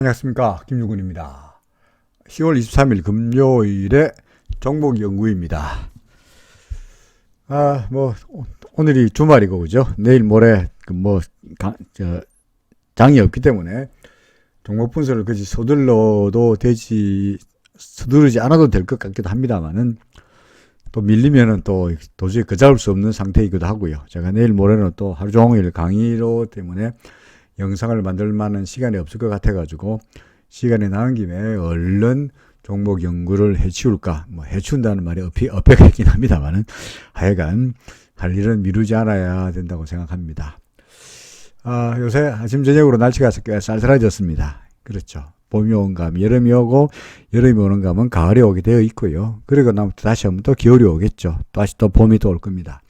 안녕하십니까, 김유근입니다. 10월 23일 금요일에 종목 연구입니다. 오늘이 주말이고, 그죠? 내일 모레, 장이 없기 때문에 종목 분석을 그지 서두르지 않아도 될 것 같기도 합니다만은, 또 밀리면은 또 도저히 그잡을 수 없는 상태이기도 하고요. 제가 내일 모레는 또 하루 종일 강의로 때문에 영상을 만들 만한 시간이 없을 것 같아가지고 시간이 나는 김에 얼른 종목 연구를 해치울까, 해치운다는 말이 어폐가 있긴 합니다만은 하여간 할 일은 미루지 않아야 된다고 생각합니다. 요새 아침 저녁으로 날씨가 쌀쌀해졌습니다. 그렇죠. 봄이 온 감, 여름이 오고, 여름이 오는 감은 가을이 오게 되어 있고요. 그리고 나면 다시 한번 또 겨울이 오겠죠. 다시 또 봄이 또 올 겁니다.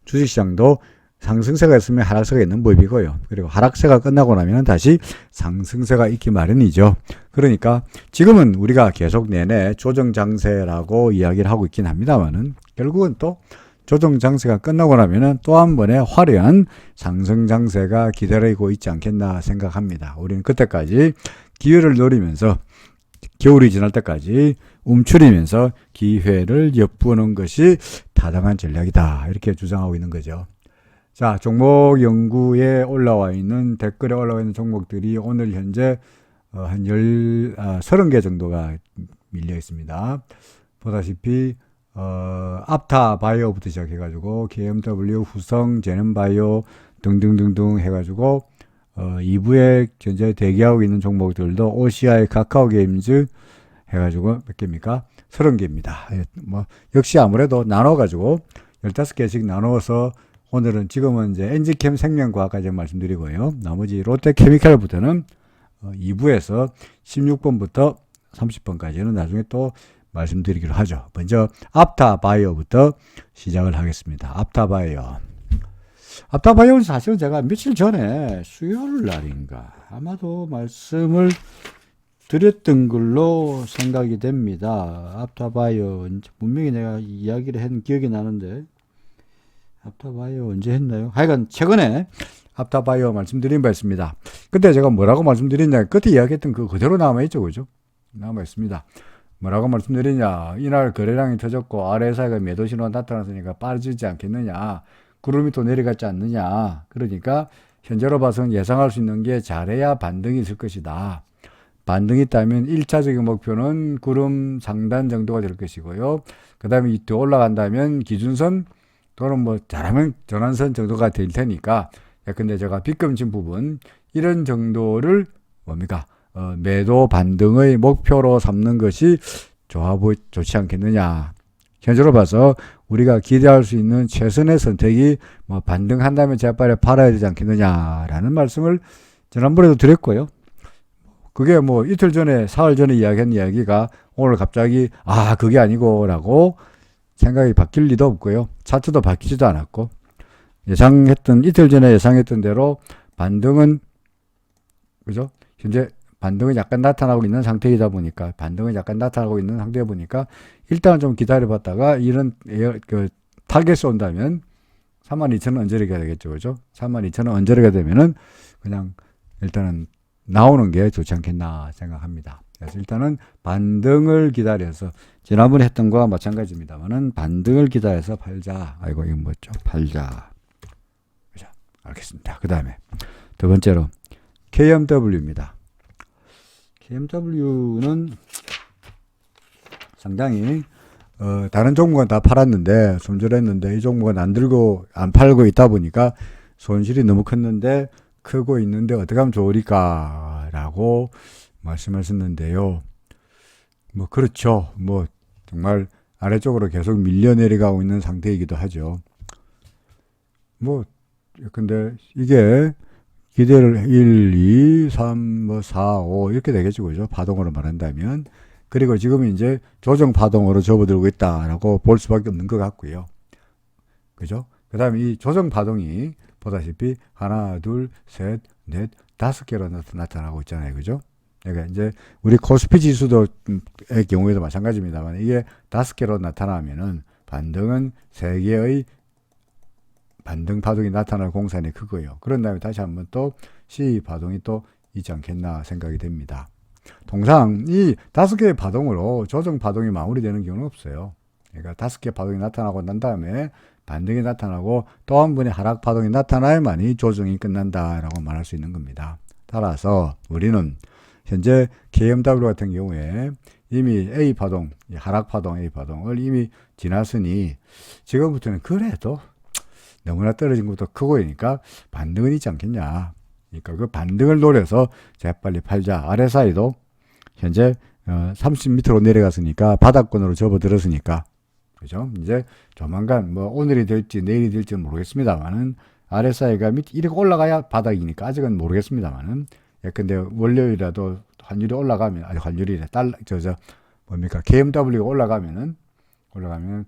주식시장도 상승세가 있으면 하락세가 있는 법이고요. 그리고 하락세가 끝나고 나면 다시 상승세가 있기 마련이죠. 그러니까 지금은 우리가 계속 내내 조정장세라고 이야기를 하고 있긴 합니다만은 결국은 또 조정장세가 끝나고 나면은 또 한 번의 화려한 상승장세가 기다리고 있지 않겠나 생각합니다. 우리는 그때까지 기회를 노리면서 겨울이 지날 때까지 움츠리면서 기회를 엿보는 것이 타당한 전략이다. 이렇게 주장하고 있는 거죠. 자, 종목 연구에 올라와 있는, 댓글에 올라와 있는 종목들이 오늘 현재 한 30개 정도가 밀려 있습니다. 보다시피 앞타 바이오부터 시작해가지고 KMW, 후성, 제넨바이오 등등등등 해가지고 2부에 현재 대기하고 있는 종목들도 OCI, 카카오게임즈 해가지고 몇 개입니까? 30개입니다. 역시 아무래도 나눠가지고 15개씩 나누어서 오늘은 지금은 이제 엔지캠 생명과학까지 말씀드리고요. 나머지 롯데케미칼부터는 2부에서 16번부터 30번까지는 나중에 또 말씀드리기로 하죠. 먼저 앞타바이오부터 시작을 하겠습니다. 앞타바이오는 사실은 제가 며칠 전에 수요일 날인가 아마도 말씀을 드렸던 걸로 생각이 됩니다. 앞타바이오 분명히 내가 이야기를 한 기억이 나는데 앞타바이오 언제 했나요? 하여간 최근에 앞타바이오 말씀드린 바 있습니다. 그때 제가 뭐라고 말씀드렸냐, 그때 이야기했던 그 그대로 남아있죠. 그죠? 남아있습니다. 뭐라고 말씀드리냐, 이날 거래량이 터졌고 RSI가 매도 신호가 나타났으니까 빠지지 않겠느냐, 구름이 또 내려갔지 않느냐, 그러니까 현재로 봐서는 예상할 수 있는 게 잘해야 반등이 있을 것이다. 반등이 있다면 1차적인 목표는 구름 상단 정도가 될 것이고요. 그 다음에 더 올라간다면 기준선 또는 잘하면 전환선 정도가 될 테니까, 근데 제가 빗금친 부분 이런 정도를 매도 반등의 목표로 삼는 것이 좋지 않겠느냐. 현재로 봐서 우리가 기대할 수 있는 최선의 선택이 반등한다면 재빨리 팔아야 되지 않겠느냐라는 말씀을 지난번에도 드렸고요. 그게 이틀 전에, 사흘 전에 이야기한 이야기가 오늘 갑자기 그게 아니고라고 생각이 바뀔 리도 없고요. 차트도 바뀌지도 않았고, 이틀 전에 예상했던 대로 반등은, 그죠? 현재 반등은 약간 나타나고 있는 상태이다 보니까, 일단 좀 기다려봤다가 이런 타겟이 온다면 32,000원 언저리가 되겠죠. 그죠? 32,000원 언저리가 되면은 그냥 일단은 나오는 게 좋지 않겠나 생각합니다. 그래서 일단은 반등을 기다려서, 지난번에 했던 거와 마찬가지입니다만은 반등을 기다려서 팔자. 이거 뭐죠? 팔자. 그죠? 알겠습니다. 그 다음에 두 번째로 KMW입니다. KMW는 상당히 다른 종목은 다 팔았는데 손절했는데 이 종목은 안 팔고 있다 보니까 손실이 너무 크고 있는데 어떻게 하면 좋으리까 라고 말씀하셨는데요. 그렇죠. 정말 아래쪽으로 계속 밀려 내려가고 있는 상태이기도 하죠. 근데 이게 기대를 1, 2, 3, 4, 5 이렇게 되겠죠. 그죠? 파동으로 말한다면. 그리고 지금 이제 조정 파동으로 접어들고 있다라고 볼 수밖에 없는 것 같고요. 그죠? 그 다음에 이 조정 파동이 보다시피 하나, 둘, 셋, 넷, 5개로 나타나고 있잖아요. 그죠? 그러니까 이제 우리 코스피 지수도의 경우에도 마찬가지입니다만 이게 5개로 나타나면은 반등은 3개의 반등 파동이 나타날 공산이 크고요. 그런 다음에 다시 한번 또 C 파동이 또 있지 않겠나 생각이 됩니다. 통상 이 5개의 파동으로 조정 파동이 마무리되는 경우는 없어요. 그러니까 5개의 파동이 나타나고 난 다음에 반등이 나타나고 또 한 번의 하락 파동이 나타나야만이 조정이 끝난다라고 말할 수 있는 겁니다. 따라서 우리는 현재 KMW 같은 경우에 이미 A 파동, 하락 파동, A 파동을 이미 지났으니 지금부터는 그래도 너무나 떨어진 것도 크고 이니까 반등은 있지 않겠냐. 그러니까 그 반등을 노려서 재빨리 팔자. RSI도 현재 30m로 내려갔으니까 바닥권으로 접어들었으니까 그죠? 이제 조만간 뭐 오늘이 될지 내일이 될지는 모르겠습니다만은 RSI가 이렇게 올라가야 바닥이니까 아직은 모르겠습니다만은 근데 월요일이라도 환율이 올라가면 환율이래 뭡니까 KMW가 올라가면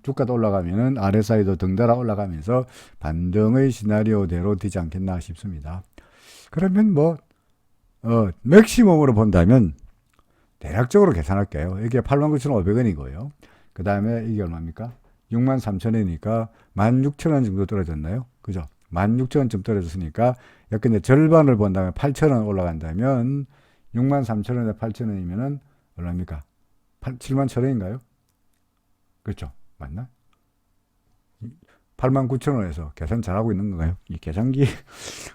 주가도 올라가면은 RSI도 덩달아 올라가면서 반등의 시나리오대로 되지 않겠나 싶습니다. 그러면 뭐 맥시멈으로 본다면 대략적으로 계산할게요. 이게 89,500원이고요. 그 다음에 이게 얼마입니까? 63,000원이니까 16,000원 정도 떨어졌나요? 그죠? 16,000원쯤 떨어졌으니까 근데 절반을 본다면 8,000원 올라간다면 63,000원에 8,000원이면은 얼마입니까? 71,000원인가요? 그렇죠? 맞나? 89,000원에서 계산 잘하고 있는 건가요? 이 계산기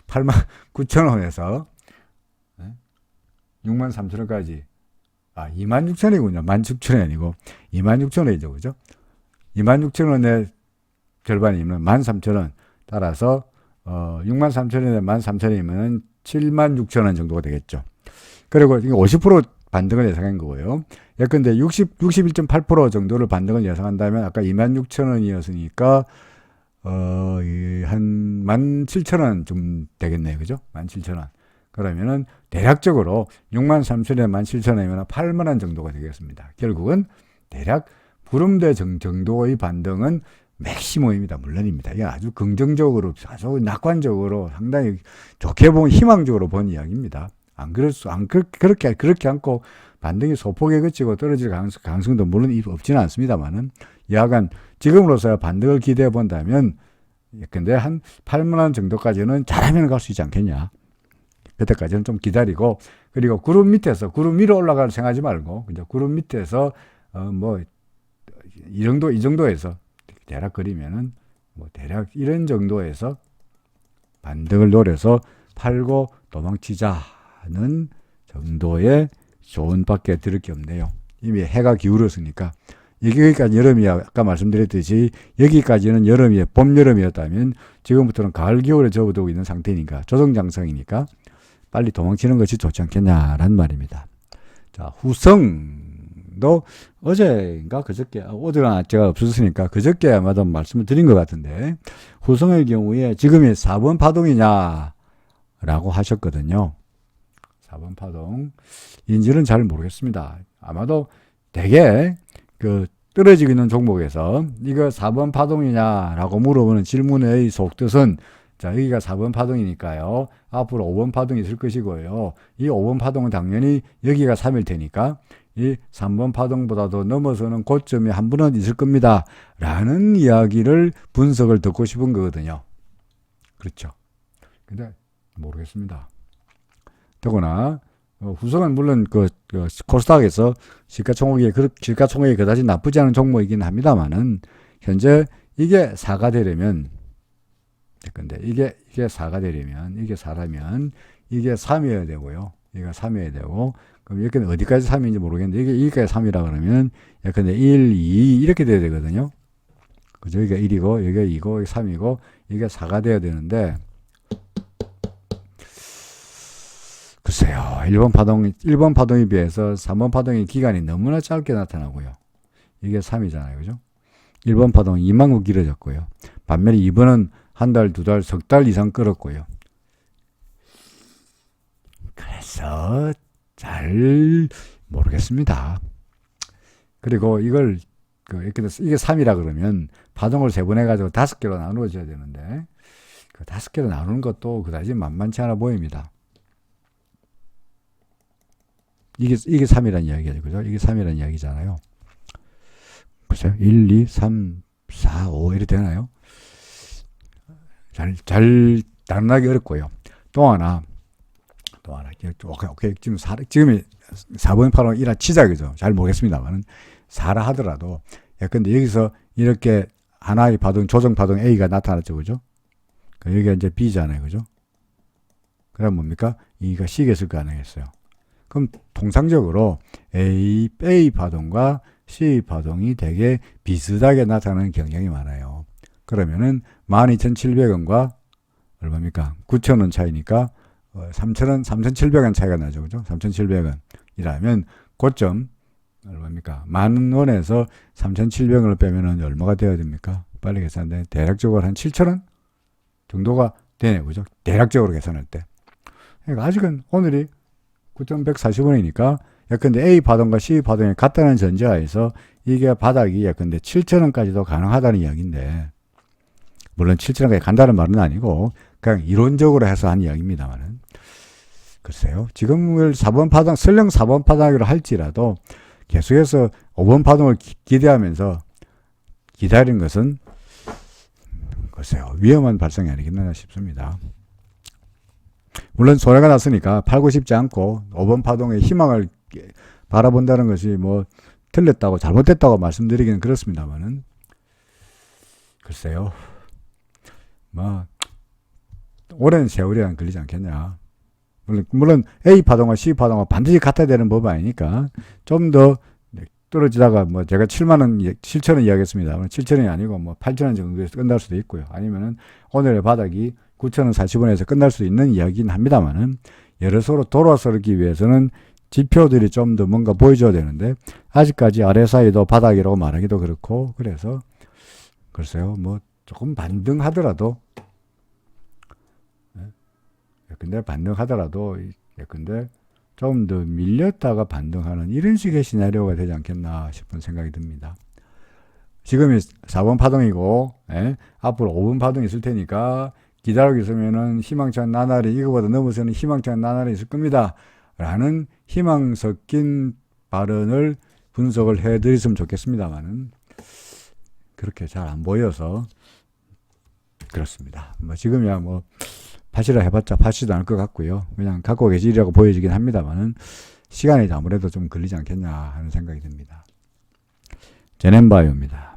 89,000원에서 63,000원까지 26,000원이군요. 16,000원이 아니고 26,000원이죠. 그죠? 26,000원의 절반이면 13,000원. 따라서 63,000원에 13,000원이면 76,000원 정도가 되겠죠. 그리고 이게 50% 반등을 예상한 거고요. 근데 61.8% 정도를 반등을 예상한다면 아까 26,000원이었으니까 한 17,000원 좀 되겠네요. 그죠? 17,000원. 그러면은 대략적으로 63,000원에 17,000원이면 8만원 정도가 되겠습니다. 결국은 대략 구름대 정도의 반등은 맥시멈입니다. 물론입니다. 이게 아주 긍정적으로, 아주 낙관적으로 상당히 좋게 보면 희망적으로 본 이야기입니다. 그렇게 않고 반등이 소폭에 그치고 떨어질 가능성도 물론 없지는 않습니다만은 약간 지금으로서야 반등을 기대해 본다면 근데 한 8만원 정도까지는 잘하면 갈 수 있지 않겠냐. 그때까지는 좀 기다리고 그리고 구름 위로 올라갈 생각하지 말고 그냥 구름 밑에서 이 정도에서 대략 그리면은 대략 이런 정도에서 반등을 노려서 팔고 도망치자는 정도의 조언밖에 들을 게 없네요. 이미 해가 기울었으니까 여기까지 여름이야. 아까 말씀드렸듯이 여기까지는 봄 여름이었다면 지금부터는 가을 겨울에 접어들고 있는 상태니까 조정장성이니까 빨리 도망치는 것이 좋지 않겠냐라는 말입니다. 자, 후성도 어제인가 그저께 어제가 제가 없었으니까 그저께 아마도 말씀을 드린 것 같은데 후성의 경우에 지금이 4번 파동이냐라고 하셨거든요. 4번 파동 인지는 잘 모르겠습니다. 아마도 대개 떨어지고 있는 종목에서 이거 4번 파동이냐라고 물어보는 질문의 속뜻은 자, 여기가 4번 파동이니까요. 앞으로 5번 파동이 있을 것이고요. 이 5번 파동은 당연히 여기가 3일 테니까 이 3번 파동보다도 넘어서는 고점이 한 번은 있을 겁니다. 라는 이야기를 분석을 듣고 싶은 거거든요. 그렇죠. 근데 모르겠습니다. 더구나 후성은 물론 코스닥에서 시가총액이 그다지 나쁘지 않은 종목이긴 합니다만은 현재 이게 4가 되려면 근데 이게 4가 되려면 이게 4라면 이게 3이어야 되고요. 이게 3이어야 되고 그럼 여기는 어디까지 3인지 모르겠는데 이게 여기까지 3이라 그러면 근데 1, 2 이렇게 돼야 되거든요. 그죠? 여기가 1이고 여기가 2고 여기 3이고 이게 4가 돼야 되는데 글쎄요. 1번 파동에 비해서 3번 파동의 기간이 너무나 짧게 나타나고요. 이게 3이잖아요. 그죠? 1번 파동은 이만큼 길어졌고요. 반면에 2번은 한 달, 두 달, 석 달 이상 끌었고요. 그래서 잘 모르겠습니다. 그리고 이게 3이라 그러면 파동을 3번 해가지고 5개로 나누어져야 되는데 그 5개로 나누는 것도 그다지 만만치 않아 보입니다. 이게 3이라는 이야기죠. 그죠? 이게 3이라는 이야기잖아요. 그죠? 1, 2, 3, 4, 5 이렇게 되나요? 잘 단언하기 어렵고요. 또 하나 또 하나. 오케이. 지금이 4번 파동 1화 치작이죠. 잘 모르겠습니다만은 4라 하더라도 근데 여기서 이렇게 하나의 파동, 조정 파동 A가 나타났죠. 그죠? 여기가 이제 B잖아요. 그죠? 그럼 뭡니까? E가 C가 있을 거 아니겠어요? 그럼 통상적으로 A 파동과 C 파동이 되게 비슷하게 나타나는 경향이 많아요. 그러면은 12,700원과 얼마입니까? 9,000원 차이니까 3,000원, 3,700원 차이가 나죠. 그죠? 3,700원. 이라면 고점 얼마입니까? 10,000원에서 3,700원을 빼면은 얼마가 되어야 됩니까? 빨리 계산돼. 대략적으로 한 7,000원 정도가 되네요. 그죠? 대략적으로 계산할 때. 그러니까 아직은 오늘이 9,140원이니까 근데 A 파동과 C 파동이 같다는 전제하에서 이게 바닥이 근데 7,000원까지도 가능하다는 이야기인데, 물론 7,000원까지 간다는 말은 아니고 그냥 이론적으로 해서 한 이야기입니다만은, 글쎄요. 지금을 4번 파동, 설령 4번 파동으로 할지라도 계속해서 5번 파동을 기대하면서 기다리는 것은 글쎄요. 위험한 발상이 아니겠나 싶습니다. 물론 손해가 났으니까 팔고 싶지 않고 5번 파동의 희망을 바라본다는 것이 뭐 틀렸다고 잘못됐다고 말씀드리기는 그렇습니다만은, 글쎄요. 뭐 오랜 세월이 걸리지 않겠냐. 물론 A 파동과 C 파동과 반드시 같아야 되는 법 아니니까 좀 더 떨어지다가 뭐 제가 7,000원 이야기했습니다. 7,000원이 아니고 뭐 8,000원 정도에서 끝날 수도 있고요. 아니면은 오늘의 바닥이 9,040원에서 끝날 수 있는 이야기긴 합니다만은, 여러서로 돌아서기 위해서는 지표들이 좀 더 뭔가 보여줘야 되는데 아직까지 RSI도 바닥이라고 말하기도 그렇고, 그래서 글쎄요. 뭐 조금 반등하더라도 근데 좀 더 밀렸다가 반등하는 이런 식의 시나리오가 되지 않겠나 싶은 생각이 듭니다. 지금이 4번 파동이고 앞으로 5번 파동이 있을 테니까 기다리고 있으면은 희망찬 나날이, 이거보다 넘어서는 희망찬 나날이 있을 겁니다 라는 희망 섞인 발언을 분석을 해드렸으면 좋겠습니다만은 그렇게 잘 안 보여서 그렇습니다. 뭐 지금이야 뭐 파시라 해봤자 파시도 않을 것 같고요. 그냥 갖고 계시리라고 보여지긴 합니다만은 시간이 아무래도 좀 걸리지 않겠냐 하는 생각이 듭니다. 제넨바이오입니다.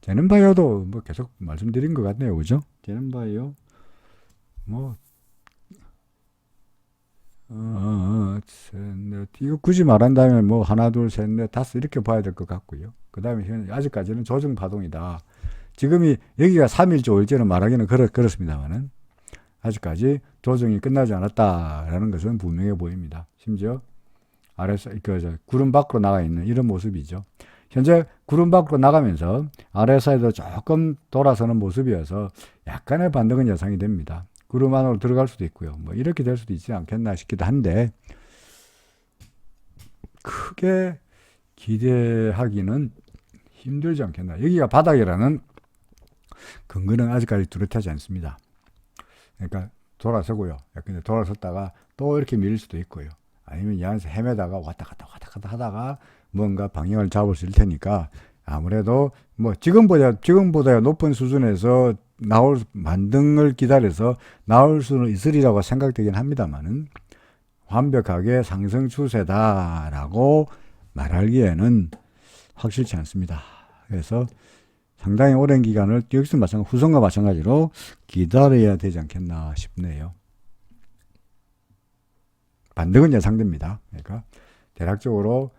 제넨바이오도 뭐 계속 말씀드린 것 같네요. 그죠? 제넨바이오 뭐 이거 굳이 말한다면 뭐 하나 둘 셋 넷 다섯 이렇게 봐야 될 것 같고요. 그 다음에 아직까지는 조정 파동이다. 지금이 여기가 3일째 5일째는 말하기는 그렇습니다만은 아직까지 조정이 끝나지 않았다라는 것은 분명해 보입니다. 심지어 구름 밖으로 나가 있는 이런 모습이죠. 현재 구름 밖으로 나가면서 RSI도 조금 돌아서는 모습이어서 약간의 반등은 예상이 됩니다. 구름 안으로 들어갈 수도 있고요. 뭐 이렇게 될 수도 있지 않겠나 싶기도 한데 크게 기대하기는 힘들지 않겠나. 여기가 바닥이라는 근거는 아직까지 뚜렷하지 않습니다. 그러니까 돌아서고요. 근데 돌아섰다가 또 이렇게 밀릴 수도 있고요. 아니면 이 안에서 헤매다가 왔다 갔다 하다가 뭔가 방향을 잡을 수 있을 테니까 아무래도 뭐 지금보다 높은 수준에서 반등을 기다려서 나올 수는 있으리라고 생각되긴 합니다만은 완벽하게 상승 추세다라고 말하기에는 확실치 않습니다. 그래서 상당히 오랜 기간을 여기서 후손과 마찬가지로 기다려야 되지 않겠나 싶네요. 반등은 예상됩니다. 그러니까 대략적으로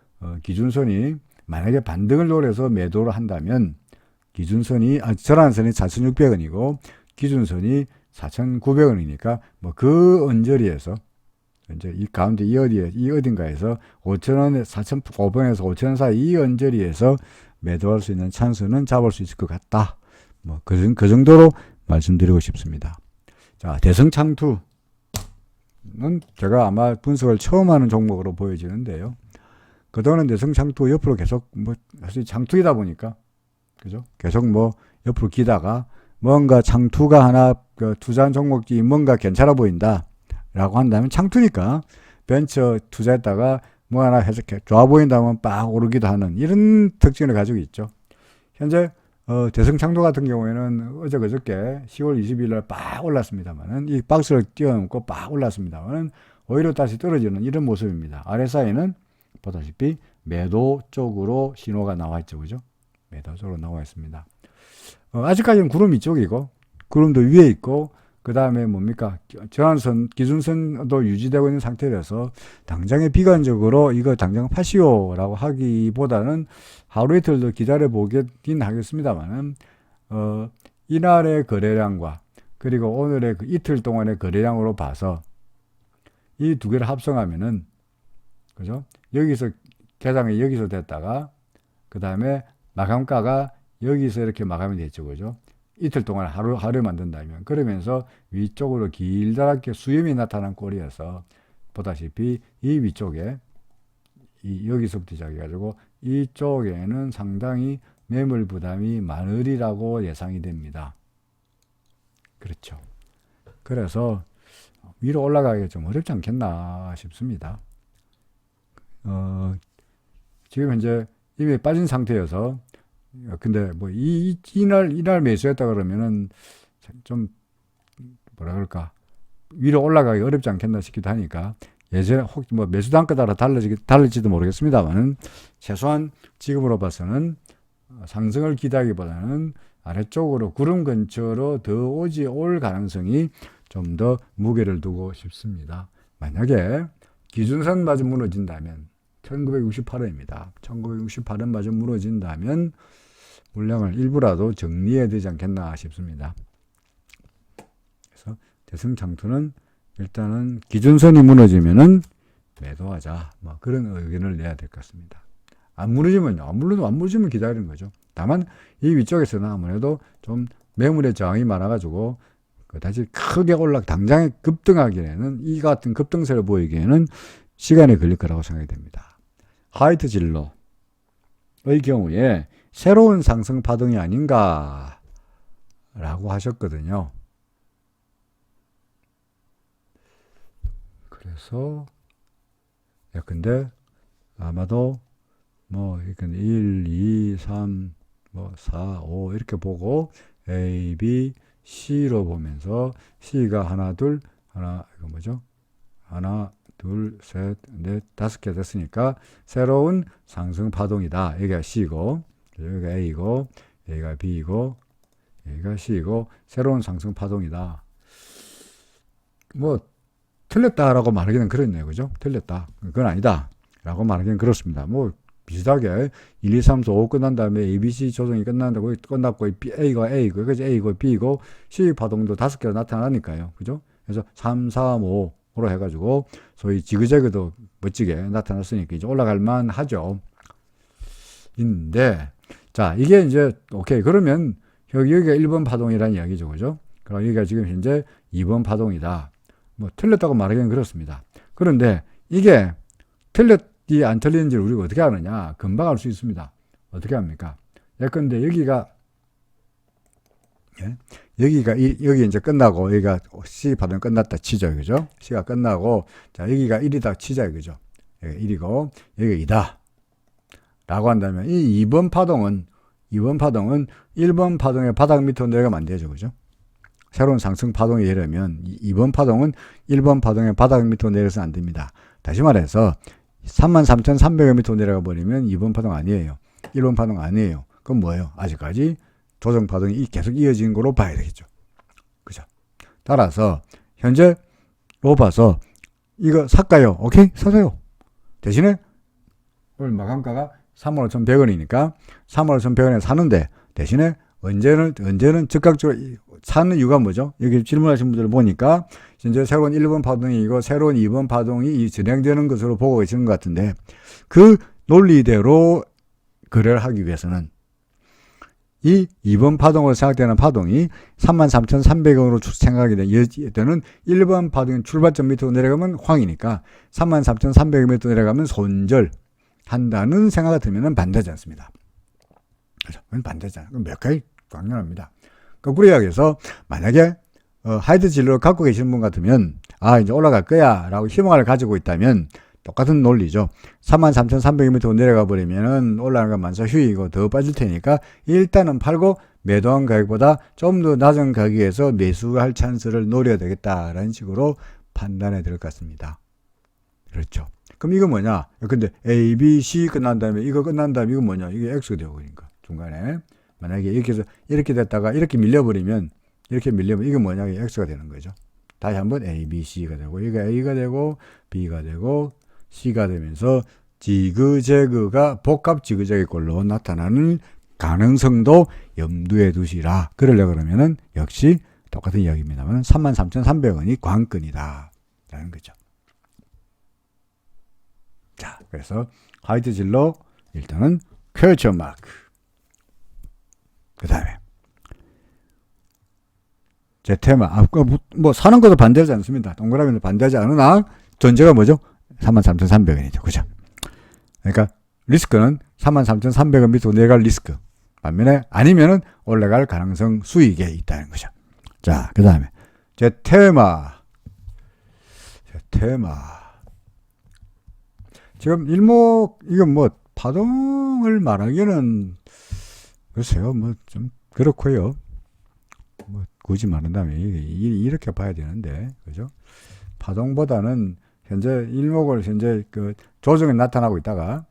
기준선이 만약에 반등을 노려서 매도를 한다면 전환선이 4,600원이고 기준선이 4,900원이니까 뭐 그 언저리에서 이제 이 가운데 이 어딘가에서 5,000원에 4,500원에서 5,000원 사이 이 언저리에서 매도할 수 있는 찬스는 잡을 수 있을 것 같다. 뭐 그 정도로 말씀드리고 싶습니다. 자, 대성창투는 제가 아마 분석을 처음 하는 종목으로 보여지는데요. 그동안은 대성창투 옆으로 계속 사실 장투이다 보니까 그죠? 계속 옆으로 기다가 뭔가 창투가 하나 투자한 종목이 뭔가 괜찮아 보인다라고 한다면 창투니까 벤처 투자했다가 뭐 하나 해서 좋아 보인다면 빡 오르기도 하는 이런 특징을 가지고 있죠. 현재 대성창도 같은 경우에는 그저께 10월 20일 날 빡 올랐습니다만은 이 박스를 띄워놓고 빡 올랐습니다만은 오히려 다시 떨어지는 이런 모습입니다. RSI는 보다시피 매도 쪽으로 신호가 나와 있죠. 그죠? 매도 쪽으로 나와 있습니다. 아직까지는 구름 이쪽이고, 구름도 위에 있고, 그 다음에 뭡니까? 전환선, 기준선도 유지되고 있는 상태라서, 당장에 비관적으로 이거 당장 파시오라고 하기보다는 하루 이틀 더 기다려 보긴 하겠습니다만은, 이날의 거래량과, 그리고 오늘의 그 이틀 동안의 거래량으로 봐서, 이 두 개를 합성하면은, 그죠? 여기서, 개장이 여기서 됐다가, 그 다음에 마감가가 여기서 이렇게 마감이 됐죠. 그죠? 이틀 동안 하루에 만든다면. 그러면서 위쪽으로 길다랗게 수렴이 나타난 꼴이어서 보다시피 이 위쪽에, 여기서부터 시작해가지고 이쪽에는 상당히 매물 부담이 많으리라고 예상이 됩니다. 그렇죠. 그래서 위로 올라가기가 좀 어렵지 않겠나 싶습니다. 지금 현재 이미 빠진 상태여서, 근데 뭐 이날 매수했다 그러면은 좀 뭐라 그럴까, 위로 올라가기 어렵지 않겠나 싶기도 하니까, 예전에 혹 뭐 매수 단가 따라 다를지도 모르겠습니다만은 최소한 지금으로 봐서는 상승을 기대하기보다는 아래쪽으로 구름 근처로 더 올 가능성이 좀 더 무게를 두고 싶습니다. 만약에 기준선 마저 무너진다면 1968원입니다. 1968원 마저 무너진다면 물량을 일부라도 정리해야 되지 않겠나 싶습니다. 그래서 대승장투는 일단은 기준선이 무너지면은 매도하자, 뭐 그런 의견을 내야 될 것 같습니다. 안 무너지면요, 안 무너지면 기다리는 거죠. 다만 이 위쪽에서는 아무래도 좀 매물의 저항이 많아가지고 다시 크게 당장에 급등하기에는, 이 같은 급등세를 보이기에는 시간이 걸릴 거라고 생각이 됩니다. 하이트 진로의 경우에 새로운 상승 파동이 아닌가 라고 하셨거든요. 그래서 근데 아마도 뭐 1, 2, 3, 뭐 4, 5 이렇게 보고 A, B, C로 보면서 C가 하나, 이거 뭐죠? 하나, 둘, 셋, 넷, 5개 됐으니까 새로운 상승 파동이다. 여기가 C고, 여기가 A고, 여기가 B고, 여기가 C고, 새로운 상승 파동이다. 뭐 틀렸다라고 말하기는 그렇네요. 그죠? 틀렸다. 그건 아니다. 라고 말하기는 그렇습니다. 뭐 비슷하게 1, 2, 3, 4, 5 끝난 다음에 ABC 조정이 끝났고 A가 A고, 그래서 A고 B고, C 파동도 5개가 나타나니까요. 그죠? 그래서 3, 4, 5로 해가지고 소위 지그재그도 멋지게 나타났으니까 이제 올라갈만 하죠. 인데, 자, 이게 이제 오케이. 그러면 여기가 1번 파동이라는 이야기죠. 그죠? 그럼 여기가 지금 현재 2번 파동이다. 뭐 틀렸다고 말하기는 그렇습니다. 그런데 이게 틀렸지 안 틀렸는지를 우리가 어떻게 아느냐? 금방 알 수 있습니다. 어떻게 합니까? 예컨대 여기가 여기 이제 끝나고, 여기가 C 파동 끝났다 치죠. 그죠? C가 끝나고, 자, 여기가 1이다 치자. 그죠? 여기가 1이고, 여기가 2다. 라고 한다면, 이 2번 파동은 1번 파동의 바닥 밑으로 내려가면 안 되죠. 그죠? 새로운 상승 파동이 되려면 2번 파동은 1번 파동의 바닥 밑으로 내려서는 안 됩니다. 다시 말해서 33,300원 밑으로 내려가 버리면 2번 파동 아니에요. 1번 파동 아니에요. 그럼 뭐예요? 아직까지 조정 파동이 계속 이어진 걸로 봐야 되겠죠. 그죠? 따라서 현재로 봐서 이거 살까요? 오케이? 사세요. 대신에 오늘 마감가가 35,100원이니까 35,100원에 사는데, 대신에 언제는 즉각적으로 사는 이유가 뭐죠? 여기 질문하신 분들을 보니까 현재 새로운 1번 파동이고 새로운 2번 파동이 진행되는 것으로 보고 계시는 것 같은데, 그 논리대로 거래를 하기 위해서는 이 2번 파동으로 생각되는 파동이 33,300원으로 생각이 되는 1번 파동의 출발점 밑으로 내려가면 황이니까 33,300원 밑으로 내려가면 손절한다는 생각이 들면 반대하지 않습니다. 그렇죠? 반대잖아요. 몇 가지 강렬합니다. 거꾸로 이야기해서 만약에 하이트 진로를 갖고 계시는 분 같으면 이제 올라갈 거야 라고 희망을 가지고 있다면 똑같은 논리죠. 33,300m 내려가 버리면은 올라가는 건 만사 휴이고 더 빠질 테니까 일단은 팔고 매도한 가격보다 좀 더 낮은 가격에서 매수할 찬스를 노려야 되겠다라는 식으로 판단해 될 것 같습니다. 그렇죠. 그럼 이거 뭐냐? 근데 A, B, C 끝난 다음에 이거 끝난 다음에 이거 뭐냐? 이게 X가 되고 그러니까 중간에 만약에 이렇게 해서 이렇게 됐다가 이렇게 밀려버리면 이게 뭐냐? 이게 X가 되는 거죠. 다시 한번 A, B, C가 되고 이거 A가 되고 B가 되고 C가 되면서 지그재그가 복합 지그재그꼴로 나타나는 가능성도 염두에 두시라. 그러려고 그러면은 역시 똑같은 이야기입니다만 33,300원이 관건이다 라는 거죠. 자, 그래서 화이트 진로 일단은 퀘스천 마크. 그 다음에 제 테마, 뭐 사는 것도 반대하지 않습니다. 동그라미는 반대하지 않으나 전제가 뭐죠? 33,300원이죠. 그죠? 그러니까 리스크는 33,300원 밑으로 내려갈 리스크. 반면에 아니면은 올라갈 가능성 수익에 있다는 거죠. 자, 그 다음에 제 테마. 지금 이건 뭐 파동을 말하기는 글쎄요, 뭐 좀 그렇고요. 뭐 굳이 말한다면 이렇게 봐야 되는데, 그죠? 파동보다는 현재 일목을 현재 그 조정이 나타나고 있다가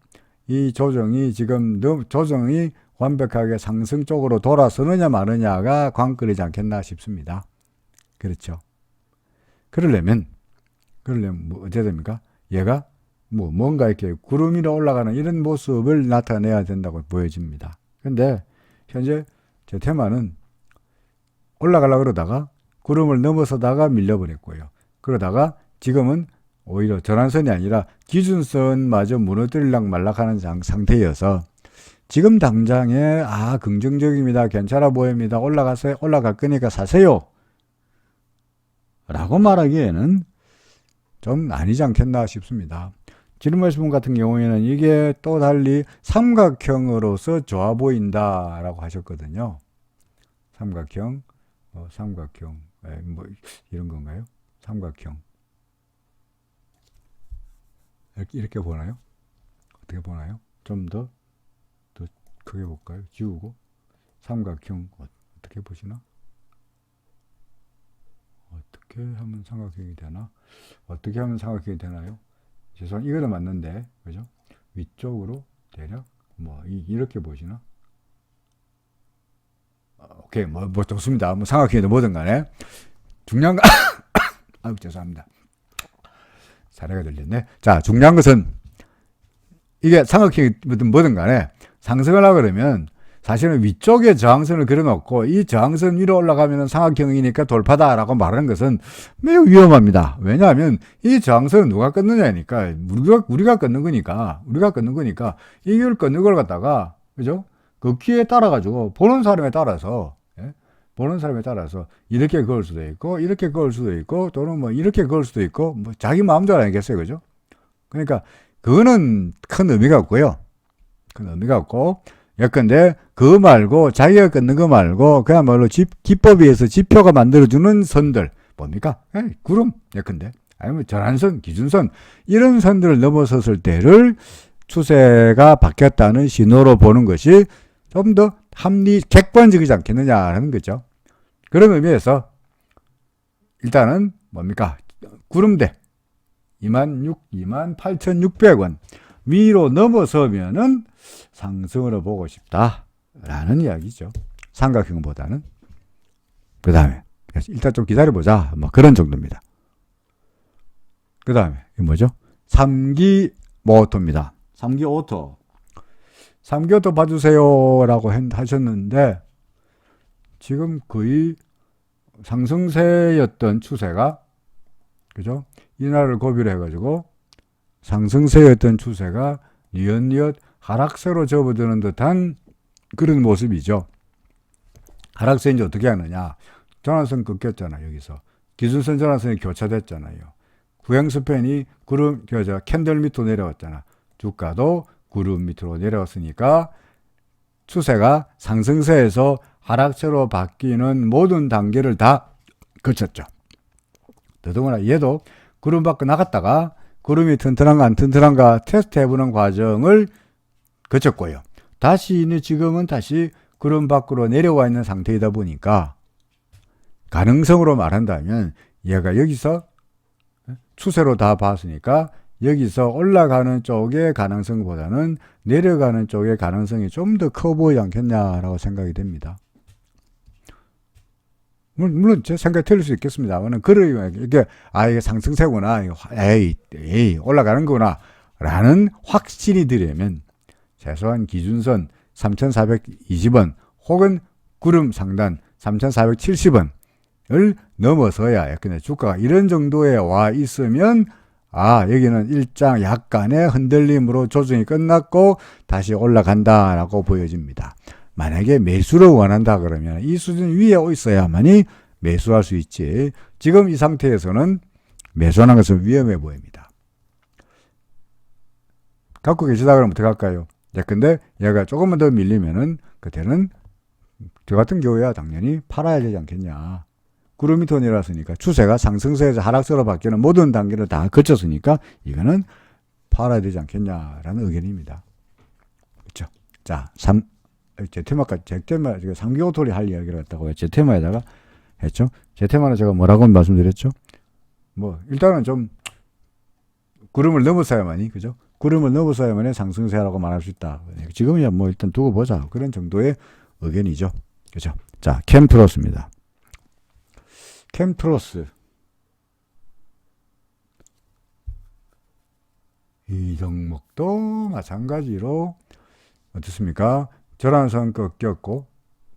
이 조정이 지금 조정이 완벽하게 상승 쪽으로 돌아서느냐 마느냐가 관건이지 않겠나 싶습니다. 그렇죠. 그러려면 뭐 어떻게 됩니까? 얘가 뭔가 이렇게 구름 위로 올라가는 이런 모습을 나타내야 된다고 보여집니다. 근데 현재 제 테마는 올라가려고 그러다가 구름을 넘어서다가 밀려버렸고요. 그러다가 지금은 오히려 전환선이 아니라 기준선마저 무너뜨리락 말락하는 상태여서 지금 당장에 긍정적입니다. 괜찮아 보입니다. 올라갈 거니까 사세요. 라고 말하기에는 좀 아니지 않겠나 싶습니다. 지금 말씀 같은 경우에는 이게 또 달리 삼각형으로서 좋아 보인다라고 하셨거든요. 삼각형, 뭐 이런 건가요? 삼각형. 이렇게 보나요? 어떻게 보나요? 좀 더 크게 볼까요? 지우고 삼각형 어떻게 보시나? 어떻게 하면 삼각형이 되나? 어떻게 하면 삼각형이 되나요? 죄송합니다. 이거는 맞는데, 그죠? 위쪽으로 대략 뭐 이렇게 보시나? 오케이, 뭐 좋습니다. 뭐 삼각형이든 뭐든 간에 중요한 거 죄송합니다. 사례가 들렸네. 자, 중요한 것은 이게 삼각형이든 뭐든 간에 상승을 하고 그러면 사실은 위쪽에 저항선을 그려놓고 이 저항선 위로 올라가면 삼각형이니까 돌파다라고 말하는 것은 매우 위험합니다. 왜냐하면 이 저항선은 누가 끊느냐니까 우리가 끊는 거니까 이걸 끊는 걸 갖다가 그죠? 그 키에 따라 가지고 보는 사람에 따라서 이렇게 그을 수도 있고 이렇게 그을 수도 있고 또는 뭐 이렇게 그을 수도 있고 뭐 자기 마음대로 아니겠어요, 그죠? 그러니까 그거는 큰 의미가 없고요. 예컨대 그거 말고 자기가 끊는 거 말고 그야말로 기법에 의해서 지표가 만들어주는 선들 뭡니까? 구름 예컨대 아니면 전환선, 기준선 이런 선들을 넘어섰을 때를 추세가 바뀌었다는 신호로 보는 것이 좀 더 객관적이지 않겠느냐라는 거죠. 그런 의미에서 일단은 뭡니까? 구름대 28,600원 위로 넘어서면은 상승으로 보고 싶다라는 이야기죠. 삼각형보다는. 그 다음에 일단 좀 기다려보자. 뭐 그런 정도입니다. 그 다음에 이거 뭐죠? 3기 모터입니다. 3기 오토 봐주세요 라고 하셨는데 지금 거의 상승세였던 추세가 그죠? 이날을 고비로 해가지고 상승세였던 추세가 뉘엿뉘엿 하락세로 접어드는 듯한 그런 모습이죠. 하락세 이제 어떻게 하느냐? 전환선 끊겼잖아, 여기서. 기준선 전환선이 교차됐잖아요. 구행스팬이 캔들 밑으로 내려왔잖아. 주가도 구름 밑으로 내려왔으니까 추세가 상승세에서 하락세로 바뀌는 모든 단계를 다 거쳤죠. 더더구나 얘도 구름 밖에 나갔다가 구름이 튼튼한가 안 튼튼한가 테스트 해보는 과정을 거쳤고요. 다시 지금은 다시 구름 밖으로 내려와 있는 상태이다 보니까 가능성으로 말한다면 얘가 여기서 추세로 다 봤으니까 여기서 올라가는 쪽의 가능성보다는 내려가는 쪽의 가능성이 좀 더 커 보이지 않겠냐라고 생각이 됩니다. 물론 제 생각이 틀릴 수 있겠습니다만 이게 이게 상승세구나, 에이 올라가는 거구나 라는 확신이 들려면 최소한 기준선 3,420원 혹은 구름 상단 3,470원을 넘어서야 근데 주가가 이런 정도에 와 있으면 여기는 일장 약간의 흔들림으로 조정이 끝났고 다시 올라간다라고 보여집니다. 만약에 매수를 원한다 그러면 이 수준 위에 있어야만이 매수할 수 있지. 지금 이 상태에서는 매수하는 것은 위험해 보입니다. 갖고 계시다 그러면 어떻게 할까요? 근데 얘가 조금만 더 밀리면은 그때는 저 같은 경우야 당연히 팔아야 되지 않겠냐. 구름이 더 내려왔으니까 추세가 상승세에서 하락세로 바뀌는 모든 단계를 다 거쳤으니까 이거는 팔아야 되지 않겠냐라는 의견입니다. 그렇죠? 자, 제 테마 3개월 토리 할 이야기를 했다고요. 제 테마에다가 했죠. 제 테마는 제가 뭐라고 말씀드렸죠? 일단은 좀 구름을 넘어서야만이, 그죠? 구름을 넘어서야만이 상승세라고 말할 수 있다. 지금이야 일단 두고 보자. 그런 정도의 의견이죠. 그죠? 자, 캠프로스입니다. 캠프로스. 이 종목도 마찬가지로 어떻습니까? 절한선 꺾였고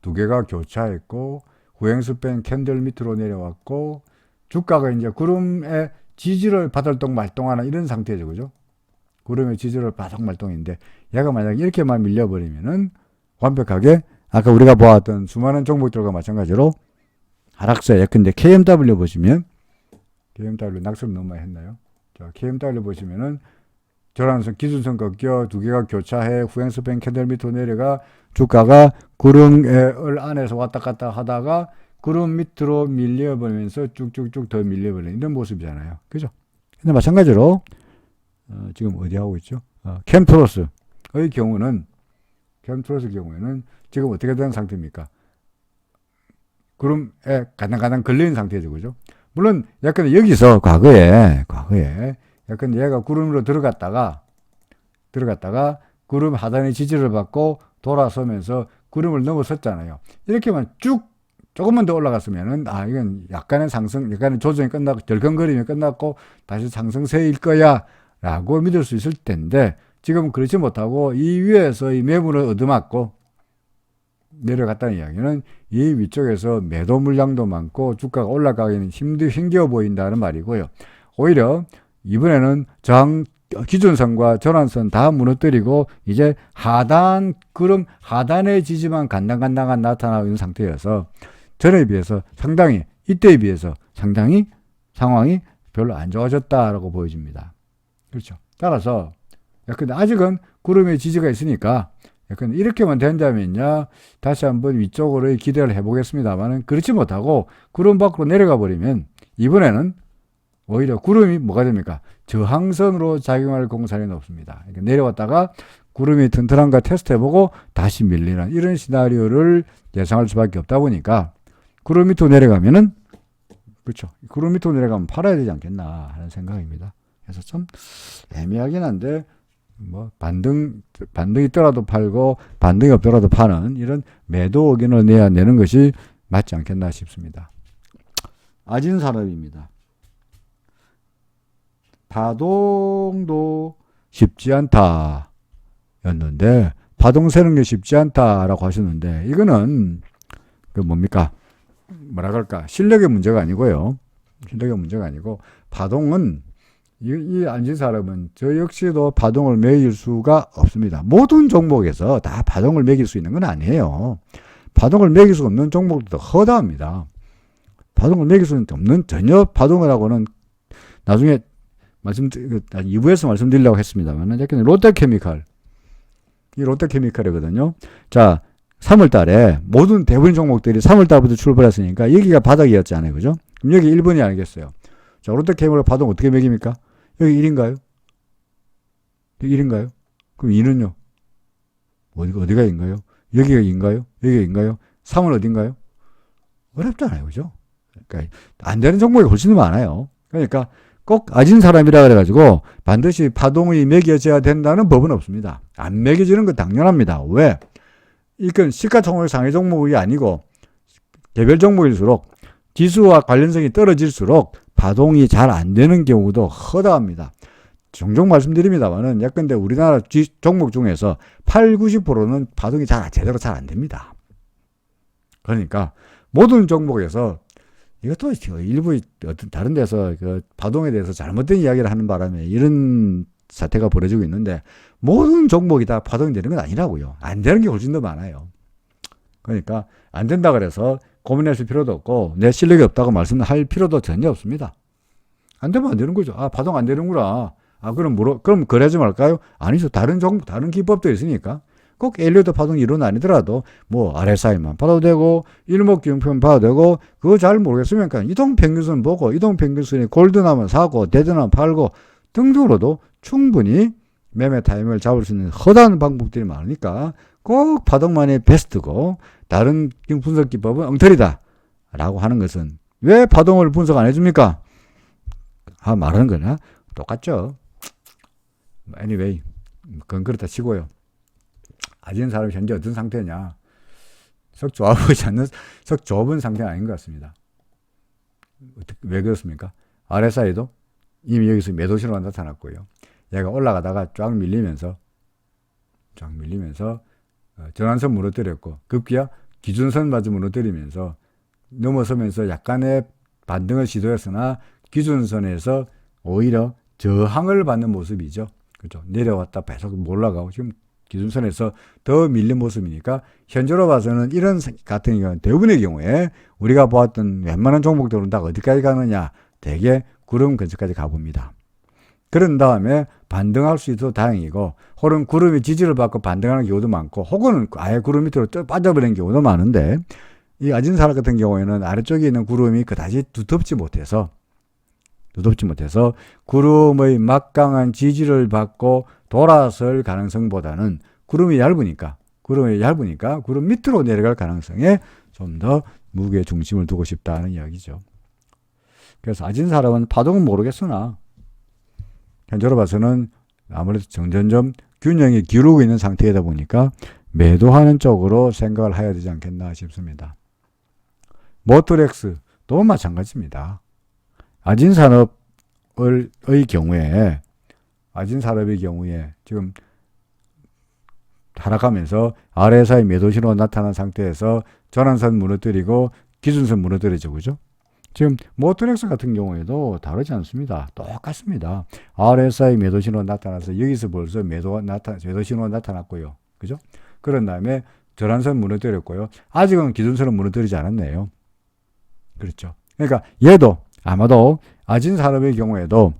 두 개가 교차했고 후행스팬 캔들 밑으로 내려왔고 주가가 이제 구름의 지지를 받을 동 말동하는 이런 상태죠. 그죠? 구름의 지지를 바닥 말동인데 얘가 만약 이렇게만 밀려버리면은 완벽하게 아까 우리가 보았던 수많은 종목들과 마찬가지로 하락세. 근데 KMW 보시면 KMW 낙습 너무 많이 했나요? 자, KMW 보시면은 절한선 기준선 꺾여 두 개가 교차해 후행스팬 캔들 밑으로 내려가 주가가 구름을 안에서 왔다 갔다 하다가 구름 밑으로 밀려버리면서 쭉쭉쭉 더 밀려버리는 이런 모습이잖아요. 그죠? 근데 마찬가지로 지금 어디 하고 있죠? 캠프로스의 경우는 지금 어떻게 된 상태입니까? 구름에 가당가당 걸리는 상태죠. 그죠? 물론 약간 여기서 과거에 약간 얘가 구름으로 들어갔다가 구름 하단의 지지를 받고 돌아서면서 구름을 넘어섰잖아요. 이렇게만 쭉 조금만 더 올라갔으면은 이건 약간의 상승, 약간의 조정이 끝나고 덜컹거림이 끝났고 다시 상승세일 거야 라고 믿을 수 있을 텐데 지금은 그렇지 못하고 이 위에서 이 매물을 얻어맞고 내려갔다는 이야기는 이 위쪽에서 매도 물량도 많고 주가가 올라가기는 힘겨워 보인다는 말이고요. 오히려 이번에는 기준선과 전환선 다 무너뜨리고 이제 구름 하단의 지지만 간당간당한 나타나고 있는 상태여서 전에 비해서 이때에 비해서 상당히 상황이 별로 안 좋아졌다라고 보여집니다. 그렇죠. 따라서 근데 아직은 구름의 지지가 있으니까 약간 이렇게만 된다면요 다시 한번 위쪽으로 기대를 해보겠습니다만 그렇지 못하고 구름 밖으로 내려가 버리면 이번에는 오히려 구름이 뭐가 됩니까? 저항선으로 작용할 공산이 높습니다. 그러니까 내려왔다가 구름이 튼튼한가 테스트 해보고 다시 밀리는 이런 시나리오를 예상할 수밖에 없다 보니까 구름 밑으로 내려가면은 그렇죠. 구름 밑으로 내려가면 팔아야 되지 않겠나 하는 생각입니다. 그래서 좀 애매하긴 한데 반등이 있더라도 팔고 반등이 없더라도 파는 이런 매도 의견을 내는 것이 맞지 않겠나 싶습니다. 아진산업입니다. 파동도 쉽지 않다 였는데 파동 세는 게 쉽지 않다라고 하셨는데 이거는 뭡니까? 뭐라 그럴까? 실력의 문제가 아니고요. 실력의 문제가 아니고 파동은 이 안진산업은 저 역시도 파동을 매길 수가 없습니다. 모든 종목에서 다 파동을 매길 수 있는 건 아니에요. 파동을 매길 수 없는 종목들도 허다합니다. 파동을 매길 수 없는 전혀 파동을 하고는 나중에 2부에서 말씀드리려고 했습니다만 롯데케미칼 이 롯데케미칼이거든요. 자 3월 달에 모든 대부분 종목들이 3월 달부터 출발했으니까 여기가 바닥이었잖아요. 그죠? 그럼 여기 1번이 아니겠어요. 자 롯데케미칼 파동 어떻게 매깁니까? 여기 1인가요? 1인가요? 그럼 2는요? 어디가 2인가요? 여기가 2인가요? 여기가 2인가요? 3은 어딘가요? 어렵잖아요. 그죠? 그러니까 안 되는 종목이 훨씬 더 많아요. 그러니까 꼭 아진 사람이라 그래가지고 반드시 파동이 매겨져야 된다는 법은 없습니다. 안 매겨지는 건 당연합니다. 왜? 이건 시가총액 상위 종목이 아니고 개별 종목일수록 지수와 관련성이 떨어질수록 파동이 잘 안 되는 경우도 허다합니다. 종종 말씀드립니다만은 예컨대 우리나라 종목 중에서 8, 90%는 파동이 제대로 잘 안 됩니다. 그러니까 모든 종목에서 이것도 일부 어떤 다른 데서 그 파동에 대해서 잘못된 이야기를 하는 바람에 이런 사태가 벌어지고 있는데 모든 종목이 다 파동이 되는 건 아니라고요. 안 되는 게 훨씬 더 많아요. 그러니까 안 된다 그래서 고민했을 필요도 없고 내 실력이 없다고 말씀할 필요도 전혀 없습니다. 안 되면 안 되는 거죠. 아, 파동 안 되는구나. 아, 그럼 거래하지 말까요? 아니죠. 다른 기법도 있으니까. 꼭 엘리어트 파동 이론 아니더라도 뭐 RSI만 봐도 되고 일목균평 봐도 되고 그거 잘 모르겠으면 이동평균선 보고 이동평균선이 골드나면 사고 데드나면 팔고 등등으로도 충분히 매매 타이밍을 잡을 수 있는 허다한 방법들이 많으니까 꼭 파동만이 베스트고 다른 분석 기법은 엉터리다 라고 하는 것은 왜 파동을 분석 안 해줍니까? 말하는 거나 똑같죠. anyway 그건 그렇다 치고요. 아진 사람이 현재 어떤 상태냐? 썩 좋아 보이지 않는, 썩 좁은 상태는 아닌 것 같습니다. 왜 그렇습니까? RSI도 이미 여기서 매도 신호가 나타났고요. 얘가 올라가다가 쫙 밀리면서 전환선 무너뜨렸고 급기야 기준선마저 무너뜨리면서 넘어서면서 약간의 반등을 시도했으나 기준선에서 오히려 저항을 받는 모습이죠. 그렇죠? 내려왔다 계속 올라가고 지금 기준선에서 더 밀린 모습이니까 현재로 봐서는 이런 같은 경우는 대부분의 경우에 우리가 보았던 웬만한 종목들은 다 어디까지 가느냐 대개 구름 근처까지 가봅니다. 그런 다음에 반등할 수 있어도 다행이고 혹은 구름이 지지를 받고 반등하는 경우도 많고 혹은 아예 구름 밑으로 빠져버리는 경우도 많은데 이 아진사라 같은 경우에는 아래쪽에 있는 구름이 그다지 두텁지 못해서 구름의 막강한 지지를 받고 돌아설 가능성보다는 구름이 얇으니까 구름 밑으로 내려갈 가능성에 좀 더 무게 중심을 두고 싶다는 이야기죠. 그래서 아진 사람은 파동은 모르겠으나 현재로 봐서는 아무래도 점점 균형이 기울고 있는 상태이다 보니까 매도하는 쪽으로 생각을 해야 되지 않겠나 싶습니다. 모터렉스도 마찬가지입니다. 아진산업의 경우에 지금 하락하면서 RSI 매도신호가 나타난 상태에서 전환선 무너뜨리고 기준선 무너뜨리죠. 그죠? 지금 모터렉스 같은 경우에도 다르지 않습니다. 똑같습니다. RSI 매도신호가 나타나서 여기서 벌써 매도신호가 나타났고요. 그죠? 그런 다음에 전환선 무너뜨렸고요. 아직은 기준선은 무너뜨리지 않았네요. 그렇죠? 그러니까 얘도 아마도 아진산업의 경우에도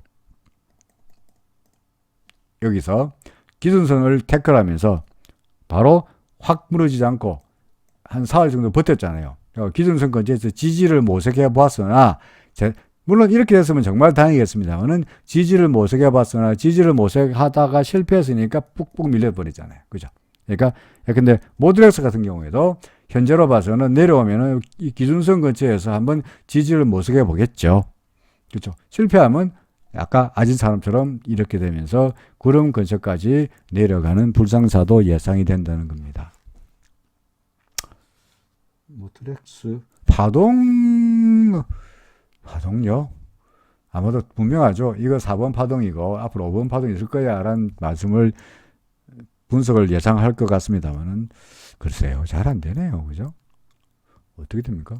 여기서 기준선을 태클하면서 바로 확 무너지지 않고 한 4일 정도 버텼잖아요. 기준선 근처에서 지지를 모색해 보았으나 물론 이렇게 됐으면 정말 다행이겠습니다만은 지지를 모색해 봤으나 지지를 모색하다가 실패했으니까 푹푹 밀려버리잖아요. 그죠? 그러니까 근데 모드렉스 같은 경우에도 현재로 봐서는 내려오면은 이 기준선 근처에서 한번 지지를 모색해 보겠죠. 그렇죠? 실패하면 아까 아진산업처럼 이렇게 되면서 구름 근처까지 내려가는 불상사도 예상이 된다는 겁니다. 모트렉스 파동요? 아마도 분명하죠. 이거 4번 파동이고 앞으로 5번 파동이 있을 거야 라는 말씀을 분석을 예상할 것 같습니다만은 글쎄요. 잘 안 되네요. 그죠? 어떻게 됩니까?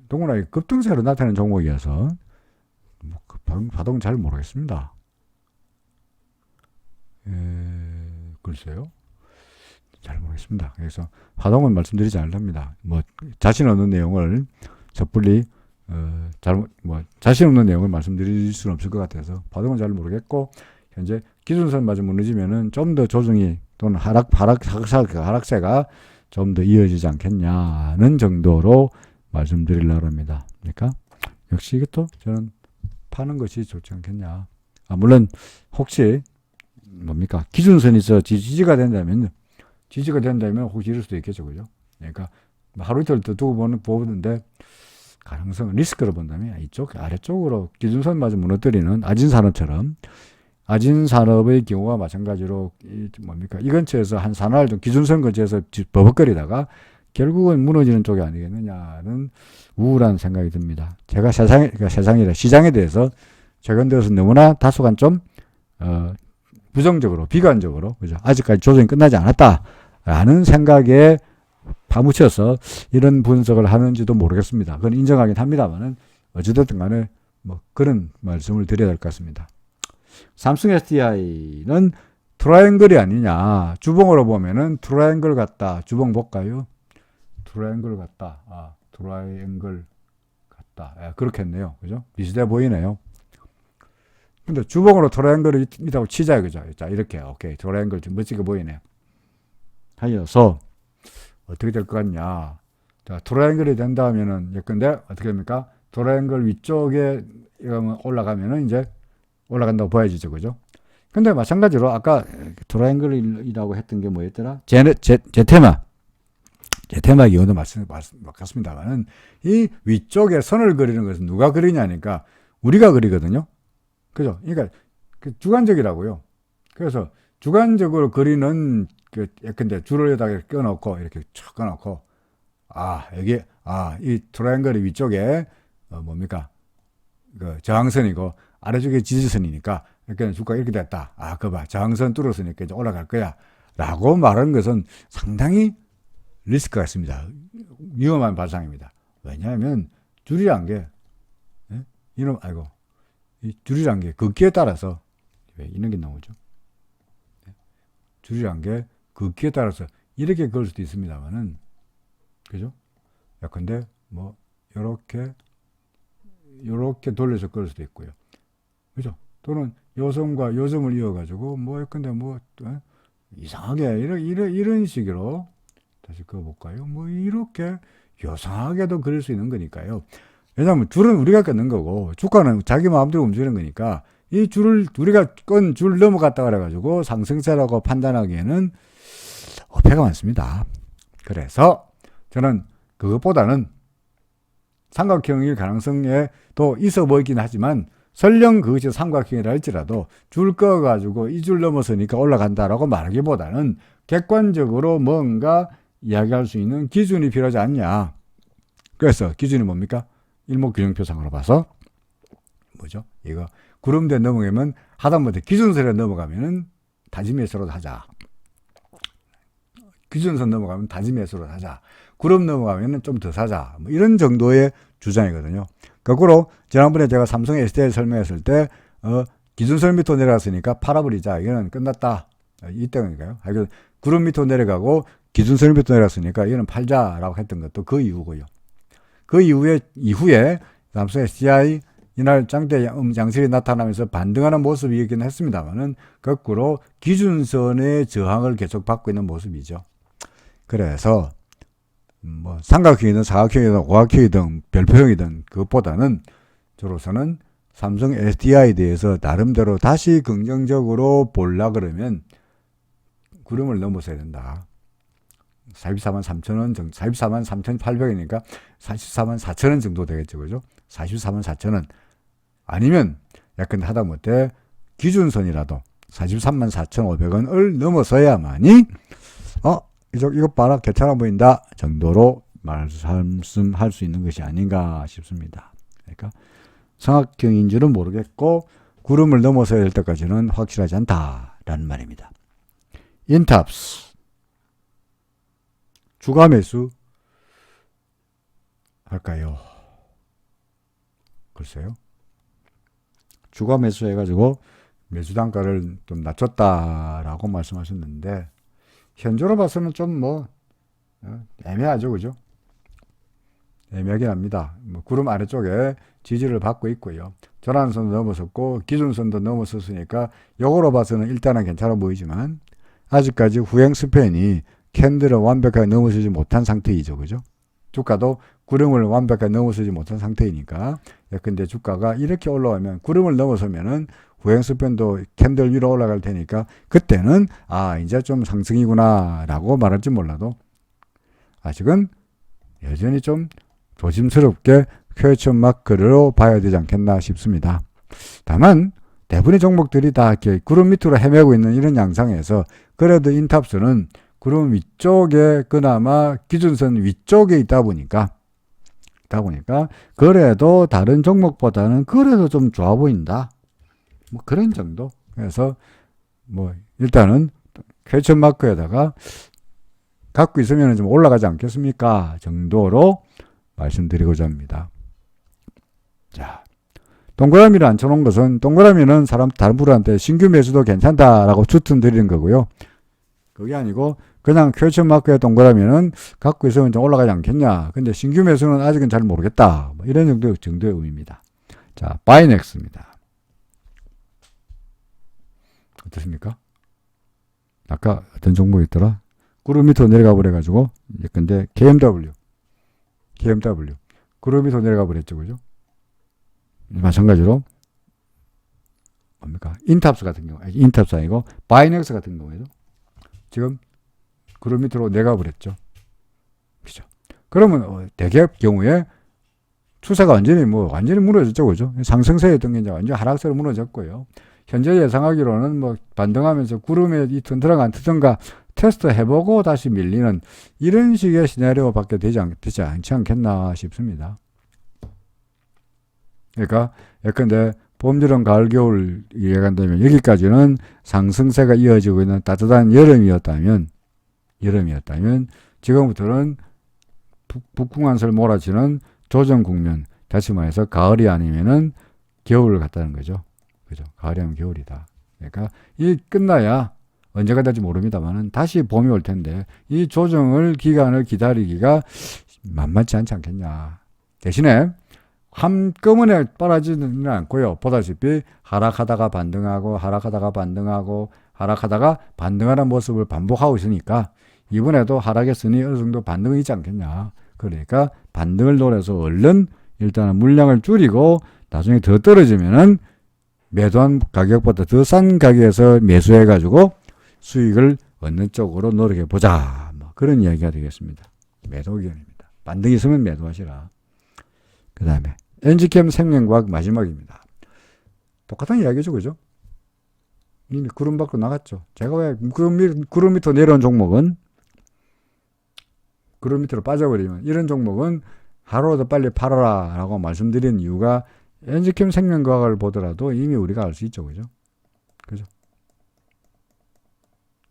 동그라미 급등세로 나타나는 종목이어서 파동 잘 모르겠습니다. 글쎄요. 잘 모르겠습니다. 그래서 파동은 말씀드리지 않습니다. 자신 없는 내용을 섣불리 자신 없는 내용을 말씀드릴 수는 없을 것 같아서 파동은 잘 모르겠고 현재 기준선마저 무너지면은 좀 더 조정이 또는 하락세가 좀 더 이어지지 않겠냐는 정도로 말씀드리려고 합니다. 그러니까 역시 이것도 저는 파는 것이 좋지 않겠냐. 물론 혹시 뭡니까 기준선이 지지가 된다면 혹시 이럴 수도 있겠죠, 그죠? 그러니까 하루 이틀 더 두고 보는데 가능성 리스크를 본다면 이쪽 아래쪽으로 기준선마저 무너뜨리는 아진산업처럼 아진산업의 경우와 마찬가지로 이 근처에서 한 사나흘 좀 기준선 근처에서 버벅거리다가 결국은 무너지는 쪽이 아니겠느냐는 우울한 생각이 듭니다. 제가 시장에 대해서 최근 들어서 너무나 다소간 좀 부정적으로 비관적으로 그죠? 아직까지 조정이 끝나지 않았다라는 생각에 파묻혀서 이런 분석을 하는지도 모르겠습니다. 그건 인정하긴 합니다만은 어찌됐든 간에 뭐 그런 말씀을 드려야 될 것 같습니다. 삼성 SDI는 트라이앵글이 아니냐. 주봉으로 보면은 트라이앵글 같다. 주봉 볼까요? 트라이앵글 같다. 트라이앵글 같다. 그렇겠네요. 그죠? 비슷해 보이네요. 근데 주봉으로 트라이앵글이 있다고 치자, 그죠? 자, 이렇게, 오케이. 트라이앵글 좀 멋지게 보이네요. 하여서, 어떻게 될 것 같냐. 자, 트라이앵글이 된다면은, 예컨대, 어떻게 됩니까? 트라이앵글 위쪽에 올라가면은 이제 올라간다고 보여지죠, 그죠? 근데 마찬가지로 아까 트라이앵글이라고 했던 게 뭐였더라? 제테마 기호도 맞습니다만은 이 위쪽에 선을 그리는 것은 누가 그리냐니까 우리가 그리거든요. 그죠? 그러니까 주관적이라고요. 그래서 주관적으로 그리는 예컨대 줄을 여기다가 껴놓고 이렇게 촥 껴놓고 여기 이 트라이앵글이 위쪽에 뭡니까? 저항선이고 아래쪽에 지지선이니까 그러니까 주가가 이렇게 됐다. 그거 봐. 저항선 뚫었으니까 이제 올라갈 거야. 라고 말하는 것은 상당히 리스크가 있습니다. 위험한 발상입니다. 왜냐하면 줄이란 게 이 줄이란 게 긋기에 따라서 왜 이런 게 나오죠? 줄이란 게 긋기에 따라서 이렇게 그을 수도 있습니다만은 그죠? 예컨대 뭐 요렇게 돌려서 그을 수도 있고요. 그죠? 또는 요점과 요점을 이어가지고 예컨대 이상하게 이런 식으로 다시 그어볼까요? 이렇게 요상하게도 그릴 수 있는 거니까요. 왜냐하면 줄은 우리가 끊는 거고 주가는 자기 마음대로 움직이는 거니까 이 줄을 우리가 끈 줄 넘어갔다 그래가지고 상승세라고 판단하기에는 어폐가 많습니다. 그래서 저는 그것보다는 삼각형일 가능성에 또 있어 보이긴 하지만 설령 그것이 삼각형이라 할지라도 줄 꺼가지고 이 줄 넘어서니까 올라간다라고 말하기보다는 객관적으로 뭔가 이야기할 수 있는 기준이 필요하지 않냐. 그래서 기준이 뭡니까? 일목균형표상으로 봐서 뭐죠? 이거 구름대 넘어가면 하다못해 기준선에 넘어가면은 다짐매수로 하자. 기준선 넘어가면 다짐매수로 하자. 구름 넘어가면은 좀 더 사자. 이런 정도의 주장이거든요. 거꾸로 지난번에 제가 삼성 SDI 설명했을 때 기준선 밑으로 내려갔으니까 팔아버리자. 이거는 끝났다. 이때니까요. 구름 밑으로 내려가고 기준선 밑으로 내려갔으니까 이거는 팔자라고 했던 것도 그 이유고요. 그 이후에 삼성 SDI 이날 장대 양실이 나타나면서 반등하는 모습이긴 했습니다만은 거꾸로 기준선의 저항을 계속 받고 있는 모습이죠. 그래서 삼각형이든 사각형이든 오각형이든 별표형이든 그것보다는 저로서는 삼성 SDI에 대해서 나름대로 다시 긍정적으로 보려 그러면 구름을 넘어서야 된다. 44만 3천원 정도, 44만 3,800원이니까 44만 4천원 정도 되겠죠. 그죠? 44만 4천원. 아니면, 약간 하다못해 기준선이라도 43만 4,500원을 넘어서야만이, 이것 봐라, 괜찮아 보인다 정도로 말씀할 수 있는 것이 아닌가 싶습니다. 그러니까, 삼각형인 줄은 모르겠고, 구름을 넘어서야 될 때까지는 확실하지 않다라는 말입니다. 인탑스. 주가 매수 할까요? 글쎄요. 주가 매수 해가지고 매수 단가를 좀 낮췄다라고 말씀하셨는데 현재로 봐서는 좀 애매하죠, 그죠? 애매하긴 합니다. 구름 아래쪽에 지지를 받고 있고요. 전환선도 넘어섰고 기준선도 넘어섰으니까 요거로 봐서는 일단은 괜찮아 보이지만 아직까지 후행 스팬이 캔들을 완벽하게 넘어서지 못한 상태이죠. 그죠? 주가도 구름을 완벽하게 넘어서지 못한 상태이니까 근데 주가가 이렇게 올라오면 구름을 넘어서면은 후행스팬도 캔들 위로 올라갈 테니까 그때는 이제 좀 상승이구나 라고 말할지 몰라도 아직은 여전히 좀 조심스럽게 퀘스천 마크로 봐야 되지 않겠나 싶습니다. 다만 대부분의 종목들이 다 이렇게 구름 밑으로 헤매고 있는 이런 양상에서 그래도 인탑스는 구름 위쪽에 그나마 기준선 위쪽에 있다 보니까 그래도 다른 종목보다는 그래도 좀 좋아 보인다. 뭐 그런 정도. 그래서 뭐 일단은 퀘스천 마크에다가 갖고 있으면 좀 올라가지 않겠습니까? 정도로 말씀드리고자 합니다. 자, 동그라미를 안 쳐놓은 것은 동그라미는 다른 분한테 신규 매수도 괜찮다라고 추천드리는 거고요. 그게 아니고 그냥 퀘스천 마크의 동그라미는 갖고 있으면 좀 올라가지 않겠냐. 근데 신규 매수는 아직은 잘 모르겠다. 뭐 이런 정도의 의미입니다. 자, 바이넥스입니다. 어떻습니까? 아까 어떤 종목이 있더라? 구름 밑으로 내려가 버려가지고 근데 KMW 구름 밑으로 내려가 버렸죠, 그죠? 마찬가지로 뭡니까? 인탑스 같은 경우, 인탑스 아니고 바이넥스 같은 경우에도 지금 구름 밑으로 내가 버렸죠. 그죠? 그러면 대기업 경우에 추세가 완전히 무너졌죠, 그죠? 상승세였던 게 이제 완전 하락세로 무너졌고요. 현재 예상하기로는 뭐 반등하면서 구름에 이 들어가든가 테스트 해보고 다시 밀리는 이런 식의 시나리오밖에 되지 않지 않겠나 싶습니다. 그러니까 예컨대 봄, 여름, 가을, 겨울 예간되면 여기까지는 상승세가 이어지고 있는 따뜻한 여름이었다면 지금부터는 북풍한설 몰아치는 조정 국면, 다시 말해서 가을이 아니면은 겨울을 갔다는 거죠. 그죠? 가을이 아니면 겨울이다. 그러니까 이 끝나야 언제가 될지 모릅니다만은 다시 봄이 올 텐데 이 기간을 기다리기가 만만치 않지 않겠냐. 대신에 한꺼번에 빨아지는 않고요. 보다시피 하락하다가 반등하고 반등하는 모습을 반복하고 있으니까 이번에도 하락했으니 어느 정도 반등이 있지 않겠냐. 그러니까 반등을 노려서 얼른 일단은 물량을 줄이고 나중에 더 떨어지면은 매도한 가격보다 더 싼 가격에서 매수해가지고 수익을 얻는 쪽으로 노력해보자. 뭐 그런 이야기가 되겠습니다. 매도 의견입니다. 반등이 있으면 매도하시라. 그 다음에 엔지캠 생명과학 마지막입니다. 똑같은 이야기죠, 그죠? 이미 구름 밖으로 나갔죠. 제가 왜 구름 밑으로 내려온 종목은 구름 밑으로 빠져버리면 이런 종목은 하루라도 빨리 팔아라 라고 말씀드린 이유가 엔지캠 생명과학을 보더라도 이미 우리가 알 수 있죠, 그죠? 그죠?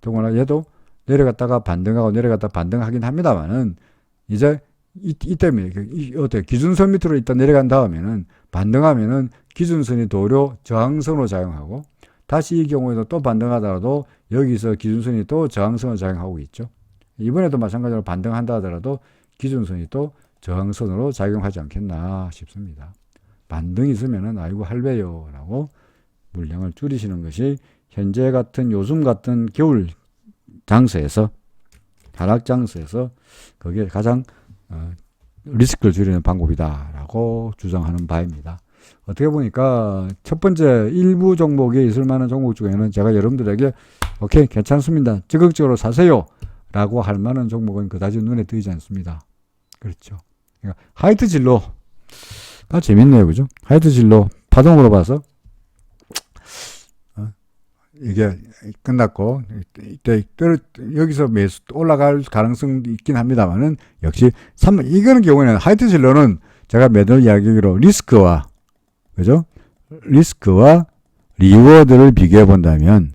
더구나 얘도 내려갔다가 반등하고 내려갔다가 반등하긴 합니다만은 이제 이 때문에 기준선 밑으로 일단 내려간 다음에는 반등하면은 기준선이 도료 저항선으로 작용하고 다시 이 경우에도 또 반등하더라도 여기서 기준선이 또 저항선으로 작용하고 있죠. 이번에도 마찬가지로 반등한다 하더라도 기준선이 또 저항선으로 작용하지 않겠나 싶습니다. 반등이 있으면은 아이고 할배요 라고 물량을 줄이시는 것이 현재 같은 요즘 같은 겨울 장세에서 하락 장세에서 그게 가장 리스크를 줄이는 방법이다라고 주장하는 바입니다. 어떻게 보니까 첫 번째 일부 종목에 있을 만한 종목 중에는 제가 여러분들에게 오케이 괜찮습니다. 적극적으로 사세요 라고 할 만한 종목은 그다지 눈에 띄지 않습니다. 그렇죠. 그러니까 하이트 진로 재밌네요, 그죠? 하이트 진로 파동으로 봐서 이게 끝났고 이때 여기서 매수 올라갈 가능성도 있긴 합니다만은 역시 이거는 경우에는 하이트 진로는 제가 매달 이야기로 리스크와 그죠? 리스크와 리워드를 비교해 본다면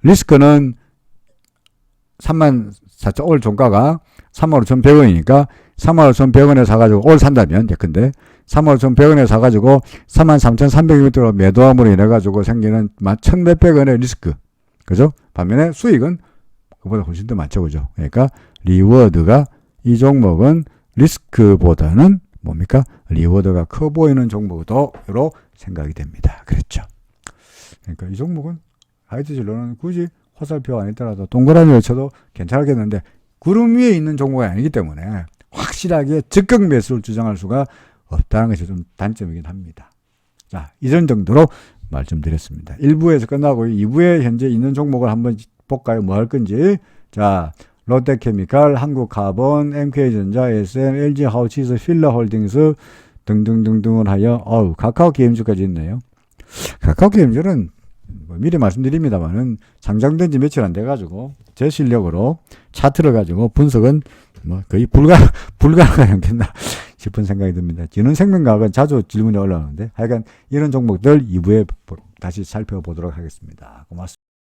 리스크는 34,000 올 종가가 35,100원이니까 35,100원에 사가지고 올 산다면 예컨대 35,100원에 사가지고 33,300원으로 매도함으로 인해가지고 생기는 1,몇백 원의 리스크. 그죠? 반면에 수익은 그보다 훨씬 더 많죠. 그죠? 그러니까 리워드가 이 종목은 리스크보다는 뭡니까? 리워드가 커 보이는 종목으로 생각이 됩니다. 그렇죠. 그러니까 이 종목은 하이트 진로는 굳이 화살표 아니더라도 동그라미를 쳐도 괜찮겠는데 구름 위에 있는 종목이 아니기 때문에 확실하게 적극 매수를 주장할 수가 없다는 것이 좀 단점이긴 합니다. 자, 이런 정도로 말씀드렸습니다. 1부에서 끝나고 2부에 현재 있는 종목을 한번 볼까요? 뭐 할 건지. 자, 롯데케미칼, 한국카본, MK전자, SM, LG하우치스, 필러홀딩스 등등등등을 하여 카카오게임즈까지 있네요. 카카오게임즈는 뭐 미리 말씀드립니다만은 상장된 지 며칠 안 돼가지고 제 실력으로 차트를 가지고 분석은 뭐 거의 불가능하지 않겠나 싶은 생각이 듭니다. 진흥생명과학은 자주 질문이 올라오는데 하여간 이런 종목들 2부에 다시 살펴보도록 하겠습니다. 고맙습니다.